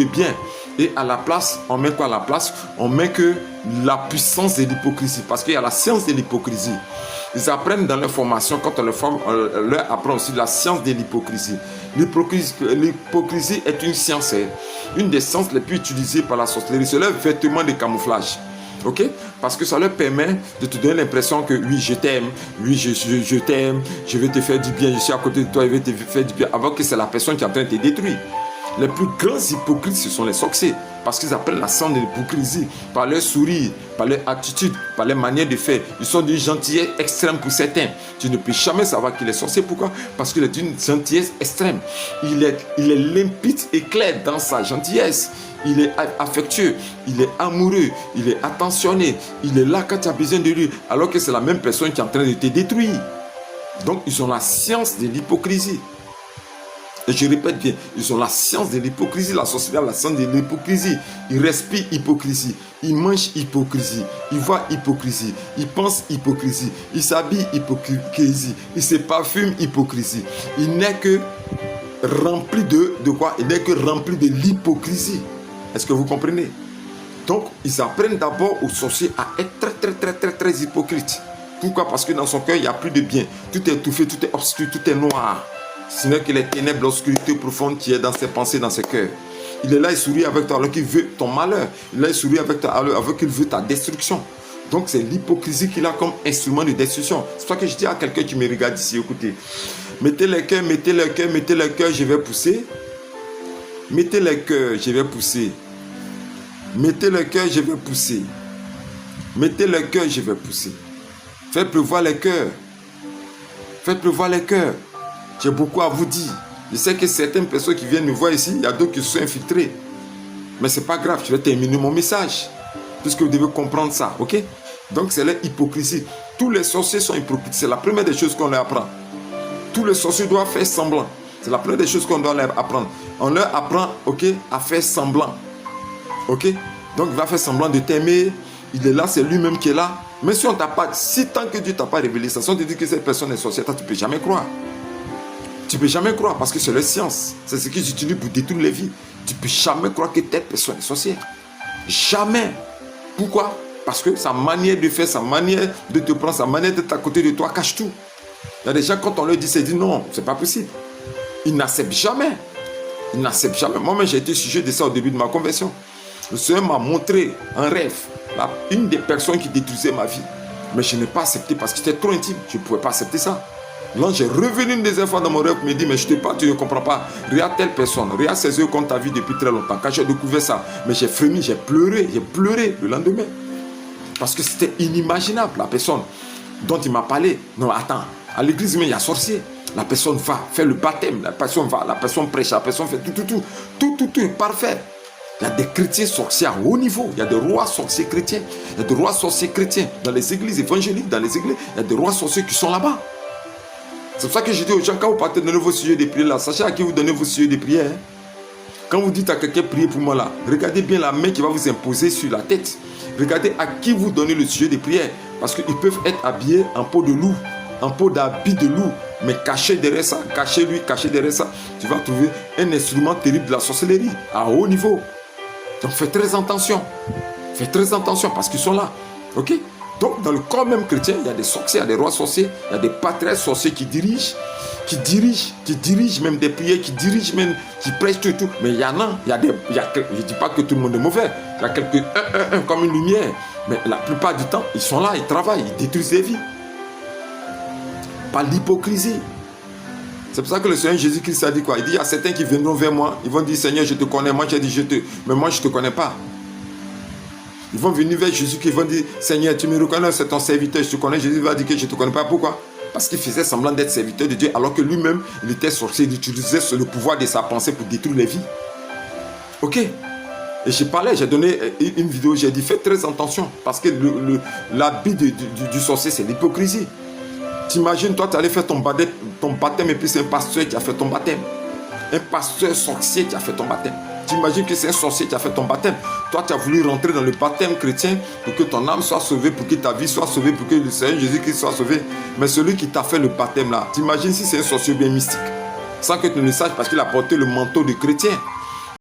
de bien. Et à la place, on met quoi à la place? On met que la puissance de l'hypocrisie. Parce qu'il y a la science de l'hypocrisie. Ils apprennent dans leur formation, quand on leur apprend aussi la science de l'hypocrisie. L'hypocrisie est une science, une des sciences les plus utilisées par la sorcellerie. C'est leur vêtement de camouflage. Ok? Parce que ça leur permet de te donner l'impression que oui, je t'aime, oui, je t'aime, je vais te faire du bien, je suis à côté de toi, je vais te faire du bien, avant que c'est la personne qui est en train de te détruire. Les plus grands hypocrites, ce sont les sorciers, parce qu'ils appellent la science de l'hypocrisie, par leur sourire, par leur attitude, par leur manière de faire. Ils sont d'une gentillesse extrême pour certains. Tu ne peux jamais savoir qu'il est sorcier. Pourquoi? Parce qu'il est d'une gentillesse extrême. Il est limpide et clair dans sa gentillesse. Il est affectueux, il est amoureux, il est attentionné, il est là quand tu as besoin de lui, alors que c'est la même personne qui est en train de te détruire. Donc, ils ont la science de l'hypocrisie. Et je répète bien, ils ont la science de l'hypocrisie, la sorcellerie a la science de l'hypocrisie. Ils respirent hypocrisie, ils mangent hypocrisie, ils voient hypocrisie, ils pensent hypocrisie, ils s'habillent hypocrisie, ils se parfument hypocrisie. Il n'est que rempli de quoi? Il n'est que rempli de l'hypocrisie. Est-ce que vous comprenez? Donc, ils apprennent d'abord aux sorciers à être très hypocrites. Pourquoi? Parce que dans son cœur, il n'y a plus de bien. Tout est étouffé, tout est obscur, tout est noir. Ce n'est que les ténèbres, l'obscurité profonde qui est dans ses pensées, dans ses cœurs. Il est là, il sourit avec toi alors qu'il veut ton malheur. Il est là, il sourit avec toi alors qu'il veut ta destruction. Donc, c'est l'hypocrisie qu'il a comme instrument de destruction. C'est pour ça que je dis à quelqu'un qui me regarde ici, écoutez, mettez les cœurs, mettez les cœurs, mettez les cœurs, je vais pousser. Mettez les cœurs, je vais pousser. Mettez les cœurs, je vais pousser. Mettez les cœurs, je vais pousser. Faites pleuvoir les cœurs. Faites pleuvoir les cœurs. J'ai beaucoup à vous dire. Je sais que certaines personnes qui viennent me voir ici, il y a d'autres qui se sont infiltrés. Mais ce n'est pas grave, je vais terminer mon message. Puisque vous devez comprendre ça, ok? Donc c'est l'hypocrisie. Tous les sorciers sont hypocrites. C'est la première des choses qu'on leur apprend. Tous les sorciers doivent faire semblant. C'est la première des choses qu'on doit leur apprendre. On leur apprend, ok, à faire semblant. Ok? Donc il va faire semblant de t'aimer. Il est là, c'est lui-même qui est là. Mais si on t'a pas, si tant que Dieu t'a pas révélé ça, si on te dit que cette personne est sorcière, tu ne peux jamais croire. Tu ne peux jamais croire parce que c'est leur science. C'est ce qu'ils utilisent pour détruire les vies. Tu ne peux jamais croire que telle personne est sorcière. Jamais. Pourquoi? Parce que sa manière de faire, sa manière de te prendre, sa manière d'être à côté de toi cache tout. Il y a des gens, quand on leur dit, c'est dit non, c'est pas possible. Ils n'acceptent jamais. Ils n'acceptent jamais. Moi-même, j'ai été sujet de ça au début de ma conversion. Le Seigneur m'a montré un rêve, une des personnes qui détruisait ma vie. Mais je n'ai pas accepté parce que c'était trop intime. Je ne pouvais pas accepter ça. L'ange est revenu une deuxième fois dans mon rêve et me dit, mais je ne te parle, tu ne comprends pas. Regarde telle personne, regarde ses yeux qu'on t'a vu depuis très longtemps. Quand j'ai découvert ça, mais j'ai frémi, j'ai pleuré le lendemain. Parce que c'était inimaginable, la personne dont il m'a parlé. Non, attends, à l'église, il y a sorcier. La personne va faire le baptême, la personne va, la personne prêche, la personne fait tout est parfait. Il y a des chrétiens sorciers à haut niveau. Il y a des rois sorciers chrétiens. Il y a des rois sorciers chrétiens dans les églises évangéliques, dans les églises. Il y a des rois sorciers qui sont là-bas. C'est pour ça que je dis aux gens, quand vous partez donner vos sujets de prière là, sachez à qui vous donnez vos sujets de prière. Hein? Quand vous dites à quelqu'un priez pour moi là, regardez bien la main qui va vous imposer sur la tête. Regardez à qui vous donnez le sujet de prière. Parce qu'ils peuvent être habillés en peau de loup, en peau d'habit de loup. Mais caché derrière ça, caché derrière ça, tu vas trouver un instrument terrible de la sorcellerie à haut niveau. Donc faites très attention. Faites très attention parce qu'ils sont là. Ok? Donc dans le corps même chrétien, il y a des sorciers, il y a des rois sorciers, il y a des patriarches sorciers qui dirigent même des prières, qui dirigent même, qui prêchent tout. Mais il y en a, je ne dis pas que tout le monde est mauvais. Il y a quelques comme une lumière. Mais la plupart du temps, ils sont là, ils travaillent, ils détruisent des vies. Par l'hypocrisie. C'est pour ça que le Seigneur Jésus-Christ a dit quoi? Il dit, il y a certains qui viendront vers moi, ils vont dire, Seigneur, je te connais. Moi, j'ai dit, mais moi, je ne te connais pas. Ils vont venir vers Jésus qui vont dire, Seigneur, tu me reconnais, c'est ton serviteur, je te connais. Jésus va dire que je ne te connais pas. Pourquoi? Parce qu'il faisait semblant d'être serviteur de Dieu, alors que lui-même, il était sorcier, il utilisait le pouvoir de sa pensée pour détruire les vies. Ok? Et j'ai donné une vidéo, j'ai dit, faites très attention, parce que l'habit du sorcier, c'est l'hypocrisie. T'imagines, toi, tu allais faire ton baptême et puis c'est un pasteur qui a fait ton baptême. Un pasteur sorcier qui a fait ton baptême. T'imagines que c'est un sorcier qui a fait ton baptême. Toi, tu as voulu rentrer dans le baptême chrétien pour que ton âme soit sauvée, pour que ta vie soit sauvée, pour que le Seigneur Jésus-Christ soit sauvé. Mais celui qui t'a fait le baptême là, t'imagines si c'est un sorcier bien mystique. Sans que tu ne le saches parce qu'il a porté le manteau de chrétien.